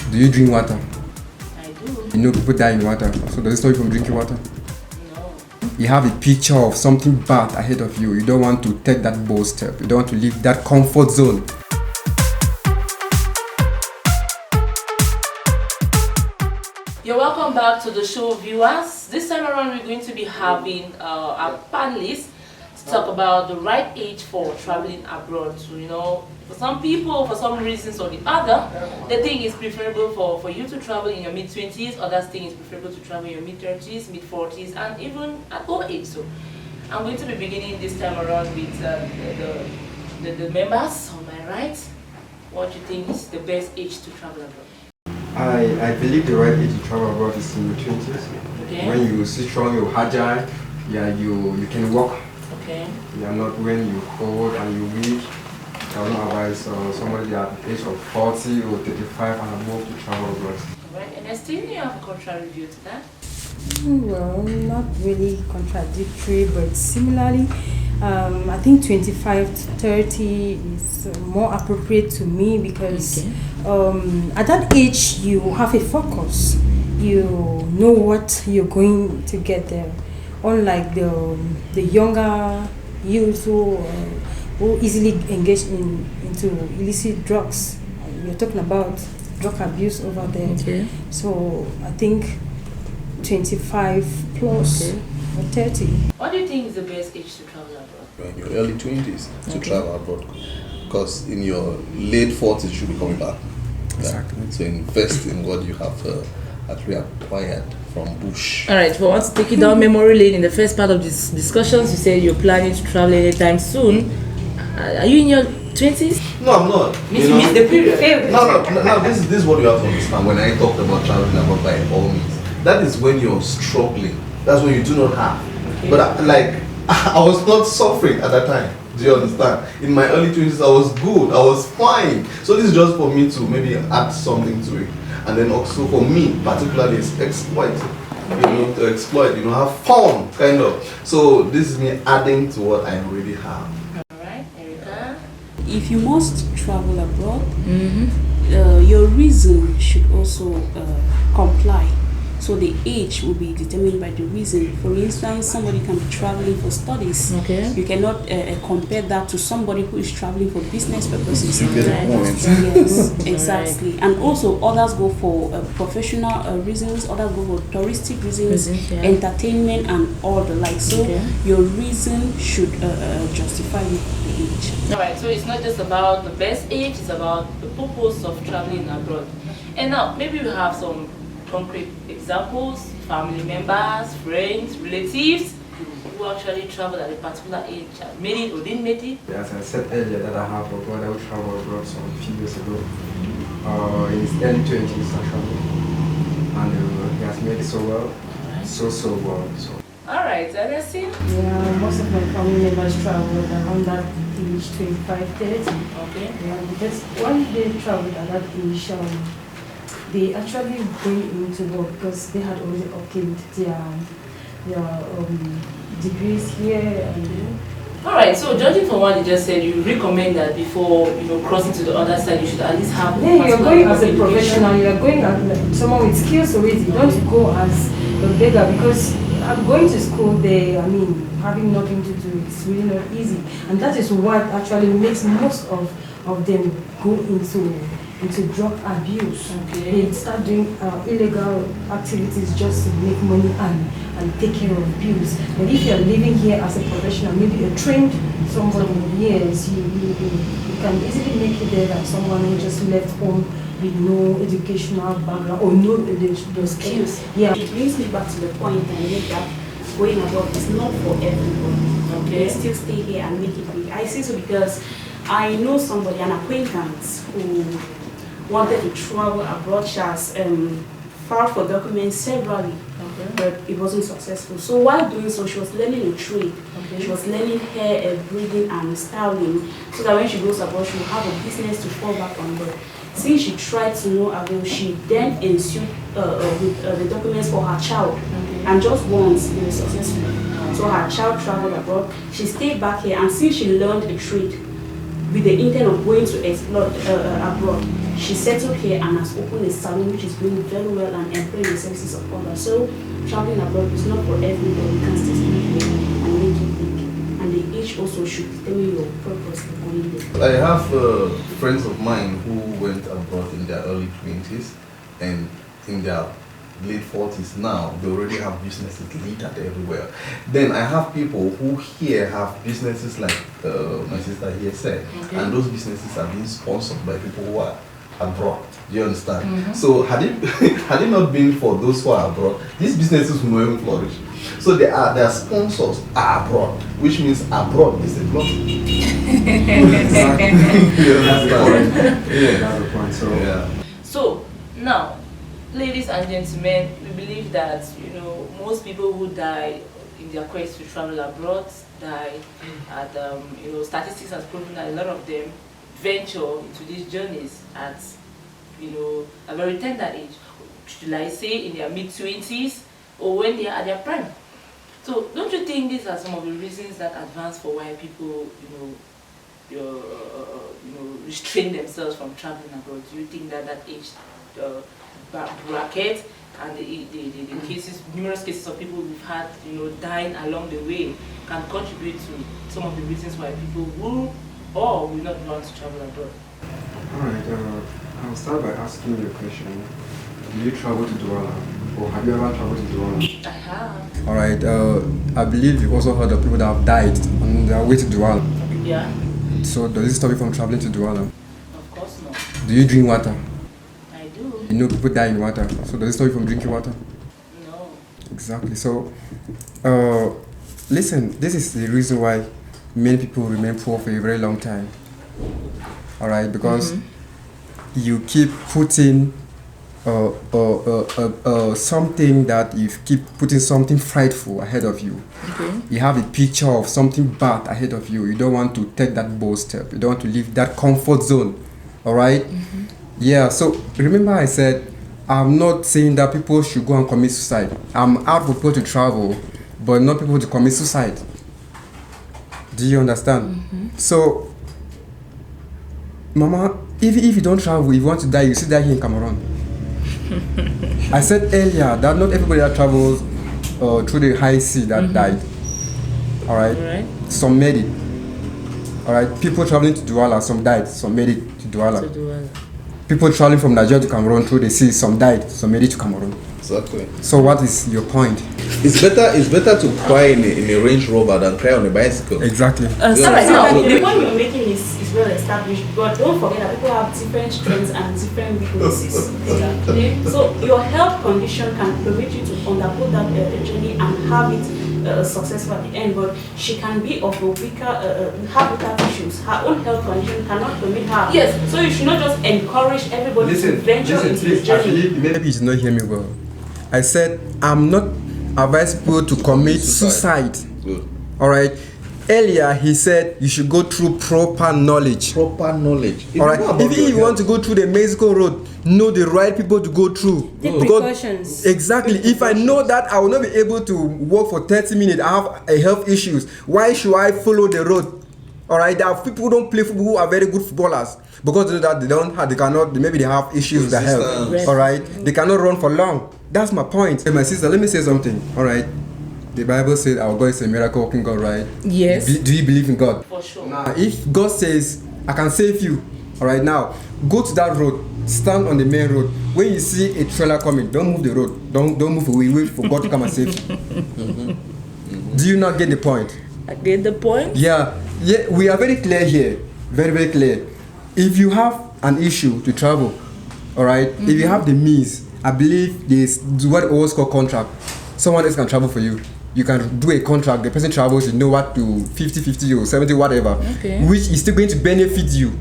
Do you drink water? I do. You know people die in water. So does it stop you from drinking water? No. You have a picture of something bad ahead of you. You don't want to take that bold step. You don't want to leave that comfort zone. You're welcome back to the show, viewers. This time around, we're going to be having our panelists to talk about the right age for traveling abroad. So, you know, for some people, for some reasons or the other, they think it's preferable for you to travel in your mid-20s, others think it's preferable to travel in your mid-30s, mid-40s, and even at old age. So, I'm going to be beginning this time around with the members on my right. What do you think is the best age to travel abroad? I believe the right age to travel abroad is in your 20s. Okay. When you see strong, you're agile, yeah, you can walk. Okay. Yeah, not when you're old and you're weak. I will not advise somebody at the age of 40 or 35 and above to travel abroad. Alright, and Ernestine, you have a contrary view to that? Well, not really contradictory, but similarly, I think 25 to 30 is more appropriate to me because at that age you have a focus. You know what you're going to get there. Unlike the younger youth who easily engage into illicit drugs. You're talking about drug abuse over there. Okay. So I think 25 plus or 30. What do you think is the best age to travel abroad? In your early 20s to travel abroad, because in your late 40s you should be coming back. Exactly. So invest in what you have actually acquired from bush. Alright, if I want to take you down memory lane in the first part of this discussions, you said you're planning to travel anytime soon. Are you in your 20s? No, I'm not. You missed the period. No, this is what you have to understand. When I talked about traveling abroad by all means, that is when you're struggling. That's when you do not have. Okay. But I was not suffering at that time. Do you understand? In my early 20s, I was good. I was fine. So this is just for me to maybe add something to it. And then also for me, particularly, it's exploit. To exploit, have fun, kind of. So this is me adding to what I already have. Alright, Erica. If you must travel abroad, your reason should also comply. So the age will be determined by the reason. For instance, somebody can be traveling for studies. Okay. You cannot compare that to somebody who is traveling for business purposes. You get the point. Yes, exactly. Right. And also others go for professional reasons, others go for touristic reasons, entertainment and all the like. So your reason should justify the age. Alright, so it's not just about the best age, it's about the purpose of traveling abroad. And now, maybe we have some concrete examples, family members, friends, relatives who actually traveled at a particular age, made it or didn't make it. As I said earlier, that I have a brother who traveled abroad some few years ago, in his early 20s actually, and he has made it so well, so well. So. Alright, Ernestine? Yeah, most of my family members traveled around that age, 25, 30. Okay. Yeah, because when they traveled at that age, they actually going into work because they had already obtained their degrees here. Alright, so judging from what you just said, you recommend that before crossing to the other side, you should at least have. Yeah, you're going as a professional. You're going as someone with skills already. Don't go as a beggar because I'm going to school there. I mean, having nothing to do, it's really not easy, and that is what actually makes most of them go into drug abuse. They start doing illegal activities just to make money and take care of bills. But if you're living here as a professional, maybe a trained somebody, yes, you can easily make it there than someone who just left home with no educational background or no skills. Yeah. It brings me back to the point that going abroad is not for everybody. Okay. They still stay here and make it big. I say so because I know somebody, an acquaintance, who wanted to travel abroad. She has filed for documents severally, but it wasn't successful. So while doing so, she was learning a trade. She was learning hair braiding and styling, so that when she goes abroad, she will have a business to fall back on. But since she tried to no avail, she then ensued with the documents for her child, and just once they were successful. So her child traveled abroad. She stayed back here, and since she learned a trade, with the intent of going to explore abroad. She settled here and has opened a salon which is doing very well and employing the services of others. So traveling abroad is not for everybody. You can still stay here and make it big. And the age also should determine your purpose for going there. I have friends of mine who went abroad in their early 20s and in their late 40s now. They already have businesses littered everywhere. Then I have people who here have businesses like my sister here said, and those businesses are being sponsored by people who are abroad. Do you understand? So had it not been for those who are abroad, these businesses will not even flourish. So their sponsors are abroad, which means abroad is a plus. Exactly. That's the point. Yeah, that's the point. So Yeah. So now, ladies and gentlemen, we believe that most people who die in their quest to travel abroad die at statistics has proven that a lot of them venture into these journeys at a very tender age. Should I say in their mid-20s or when they are at their prime? So don't you think these are some of the reasons that advance for why people restrain themselves from traveling abroad? Do you think that age bracket and the cases, numerous cases of people we've had dying along the way can contribute to some of the reasons why people will or will not want to travel abroad? alright, I'll start by asking you a question. Do you travel to Douala? Or have you ever traveled to Douala? I have. Alright, I believe you've also heard of people that have died on their way to Douala. Yeah. So does this stop you from traveling to Douala? Of course not. Do you drink water? I do. You know people die in water. So does it stop you from drinking water? No. Exactly. So, listen, this is the reason why many people remain poor for a very long time. Alright, because you keep putting something that you keep putting something frightful ahead of you. Okay. You have a picture of something bad ahead of you. You don't want to take that bold step. You don't want to leave that comfort zone. Alright? Yeah, so remember I said I'm not saying that people should go and commit suicide. I'm out for people to travel, but not people to commit suicide. Do you understand? So, Mama, if you don't travel, if you want to die, you still die here in Cameroon. I said earlier that not everybody that travels through the high sea that died. Alright? Alright. Some made it. Alright? People traveling to Douala, some died, some made it to Douala. To do People traveling from Nigeria to Cameroon through the sea, some died, some made it to Cameroon. Exactly. So what is your point? It's better to cry in a Range Rover than cry on a bicycle. Exactly. Alright, now the point you're making is well established, but don't forget that people have different strengths and different weaknesses. Okay? So your health condition can permit you to undergo that journey and have it successful at the end, but she can be of a weaker, have weaker issues. Her own health condition cannot permit her. Yes. So you should not just encourage everybody to venture into the journey. Maybe you did not hear me well. I said I'm not advisable to commit suicide. Good. Alright. Earlier he said you should go through proper knowledge. Proper knowledge. Alright. If you want to go through the Mexico road, know the right people to go through. Take precautions. Exactly. If I know that I will not be able to walk for 30 minutes, I have a health issues. Why should I follow the road? Alright, there are people who don't play football who are very good footballers because they know that they cannot, maybe they have issues with their health. Right. Alright, they cannot run for long. That's my point. Hey, my sister, let me say something. Alright, the Bible says our God is a miracle working God, right? Yes. Do you believe in God? For sure. Now, if God says I can save you, alright, now go to that road, stand on the main road. When you see a trailer coming, don't move the road. Don't move away. Wait for God to come and save you. Do you not get the point? I get the point. Yeah, we are very clear here, very, very clear. If you have an issue to travel, all right, if you have the means, I believe there's what always called contract. Someone else can travel for you. You can do a contract, the person travels, you know what, to 50-50 or 70, whatever, which is still going to benefit you.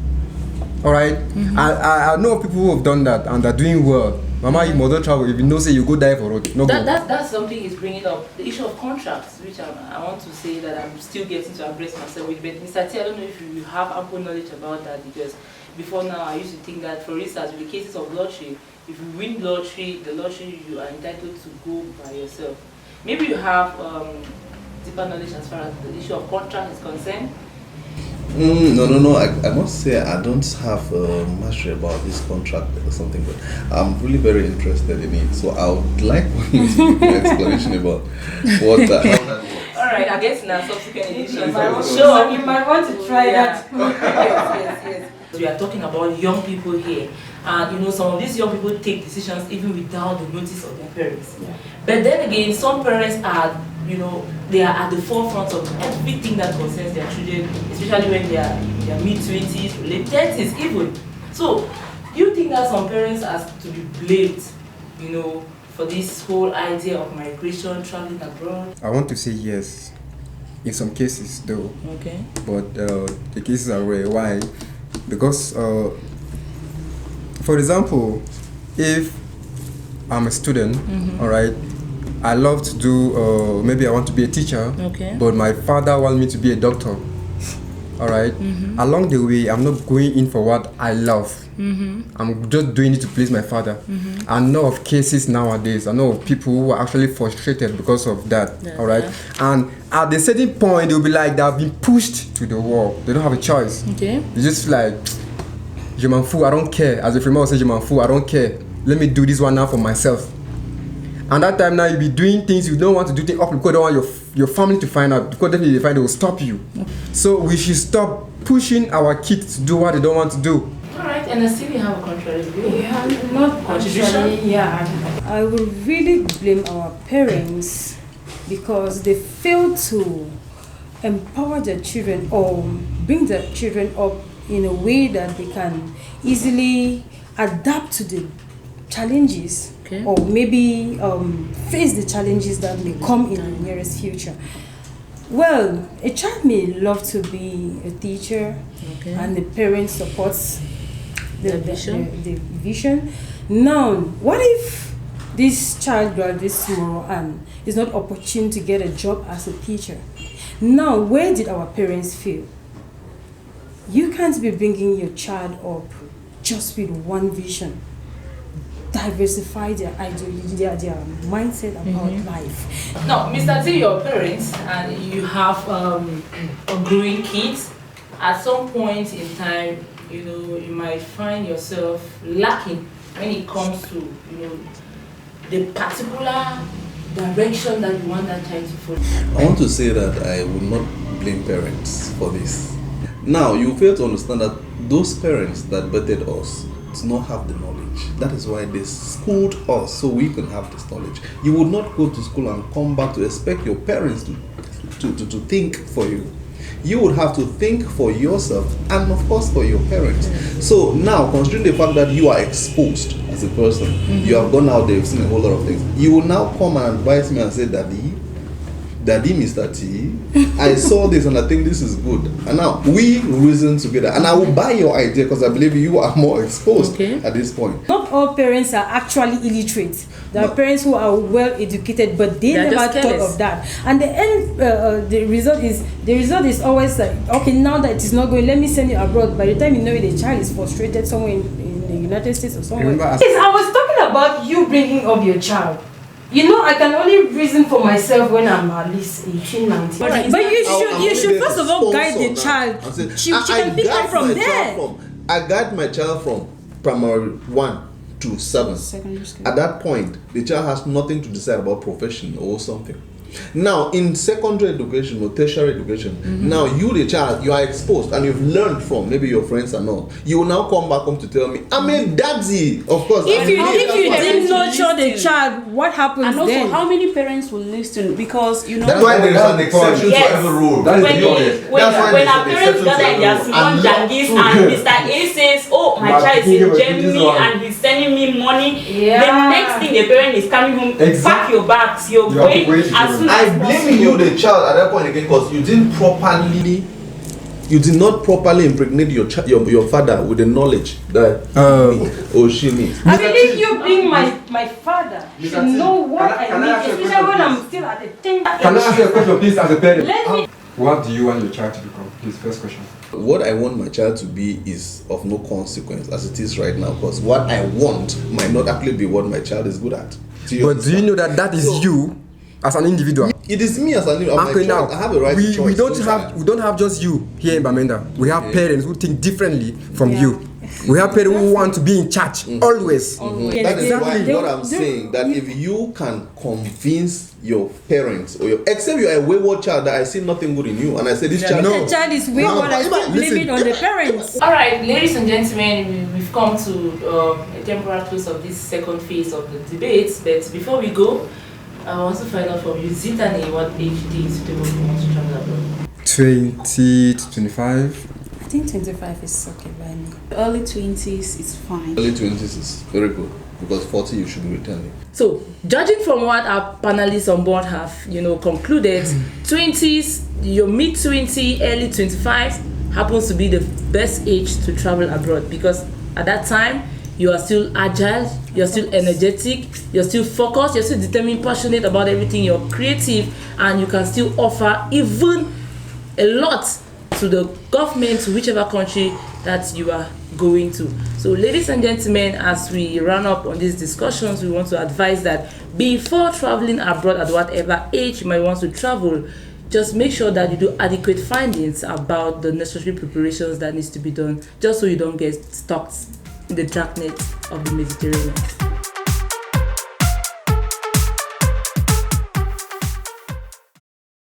All right, I know people who have done that and are doing well. Mama, you must travel. If you know, say you go die for road. No go. That's something he's bringing up. The issue of contracts, which I want to say that I'm still getting to embrace myself with. But Mr. T, I don't know if you have ample knowledge about that, because before now I used to think that, for instance, with the cases of lottery, if you win lottery, the lottery, you are entitled to go by yourself. Maybe you have deeper knowledge as far as the issue of contract is concerned. No. I must say I don't have mastery about this contract or something, but I'm really very interested in it. So I would like you to give me an explanation about how that works. Alright, I guess in our subsequent editions, Sure, you might want to try that. Yes. We are talking about young people here, and some of these young people take decisions even without the notice of their parents. Yeah. But then again, some parents are, they are at the forefront of everything that concerns their children, especially when they are in their mid-20s, late 30s even. So, do you think that some parents are to be blamed, for this whole idea of migration, traveling abroad? I want to say yes, in some cases though. Okay. But the cases are rare. Why? Because, for example, if I'm a student, all right, I love to do, maybe I want to be a teacher, Okay. but my father wants me to be a doctor, all right? Along the way, I'm not going in for what I love. I'm just doing it to please my father. I know of cases nowadays, I know of people who are actually frustrated because of that, all right? And at a certain point, they'll be like, they have been pushed to the wall. They don't have a choice. Okay. It's just like, je m'en fous, I don't care. As a friend would say, je m'en fous, I don't care. Let me do this one now for myself. And that time now, you'll be doing things you don't want to do things up because you don't want your family to find out. Because definitely they find, they will stop you. So we should stop pushing our kids to do what they don't want to do. Alright, and I still have a contrary view. Yeah, not Contribution? actually. Yeah, I will really blame our parents because they fail to empower their children or bring their children up in a way that they can easily adapt to the challenges, or maybe face the challenges that may come in the nearest future. Well, a child may love to be a teacher, and the parent supports the vision. Now, what if this child graduates tomorrow and is not opportune to get a job as a teacher? Now, where did our parents fail? You can't be bringing your child up just with one vision. Diversify their ideology, their mindset about life. Now, Mr. T, your parents, and you have growing kids. At some point in time, you might find yourself lacking when it comes to, the particular direction that you want that child to follow. I want to say that I would not blame parents for this. Now, you fail to understand that those parents that birthed us do not have the knowledge. That is why they schooled us so we can have this knowledge. You would not go to school and come back to expect your parents to think for you. You would have to think for yourself and of course for your parents. So now, considering the fact that you are exposed as a person, you have gone out there, you've seen a whole lot of things, you will now come and advise me and say, Daddy, Mr. T, I saw this and I think this is good. And now we reason together. And I will buy your idea because I believe you are more exposed at this point. Not all parents are actually illiterate. There are parents who are well educated, but they never thought of that. And the result is always like, okay, now that it is not going, let me send you abroad. By the time you know it, the child is frustrated somewhere in the United States or somewhere. Remember, Yes, I was talking about you bringing up your child. I can only reason for myself when I'm at least 18, 19. But you should first of all guide the child. She can pick up from there. I guide my child from primary 1 to 7. Secondary school. At that point, the child has nothing to decide about profession or something. Now, in secondary education or tertiary education, now you, the child, you are exposed and you've learned from maybe your friends and all. You will now come back home to tell me, I'm a daddy. Of course. If you didn't nurture the child, what happens And also, then? how many parents will listen? Because That's why there is an exception to every rule. When our parents gather in their small jangis and Mr. A says, oh, my child is in Germany and he's sending me money, the next thing the parent is coming home, pack your bags, you're going as soon I blame you, the child, at that point again, because you did not properly impregnate your father with the knowledge that he or she needs. I believe you being my father should know what I need, especially when I'm still at a tender age. Can I ask you a question, please, as a parent? Let me. What do you want your child to become? Please, first question. What I want my child to be is of no consequence as it is right now, because what I want might not actually be what my child is good at. But do you know that is you as an individual? it is me as an individual. Okay, now I have a right to choice. we don't have just you here in Bamenda. We have parents who think differently from you. We have parents who want to be in charge always. That is why what I'm saying, that if you can convince your parents or except you are a wayward child that I see nothing good in you, and I say this child, The child is wayward. I still blame it on the parents. All right, ladies and gentlemen, we've come to a temporary close of this second phase of the debate. But before we go, I want to find out from you, Zitani, what age do you suitable for you to travel abroad? 20 to 25. I think 25 is okay by me. Early 20s is fine. early 20s is very good because 40 you should be returning. So, judging from what our panelists on board have, concluded, 20s, your mid-20, early 25 happens to be the best age to travel abroad because at that time you are still agile, you're still energetic, you're still focused, you're still determined, passionate about everything, you're creative, and you can still offer even a lot to the government, to whichever country that you are going to. So ladies and gentlemen, as we run up on these discussions, we want to advise that before traveling abroad at whatever age you might want to travel, just make sure that you do adequate findings about the necessary preparations that needs to be done, just so you don't get stuck in the dark net of the Mediterranean.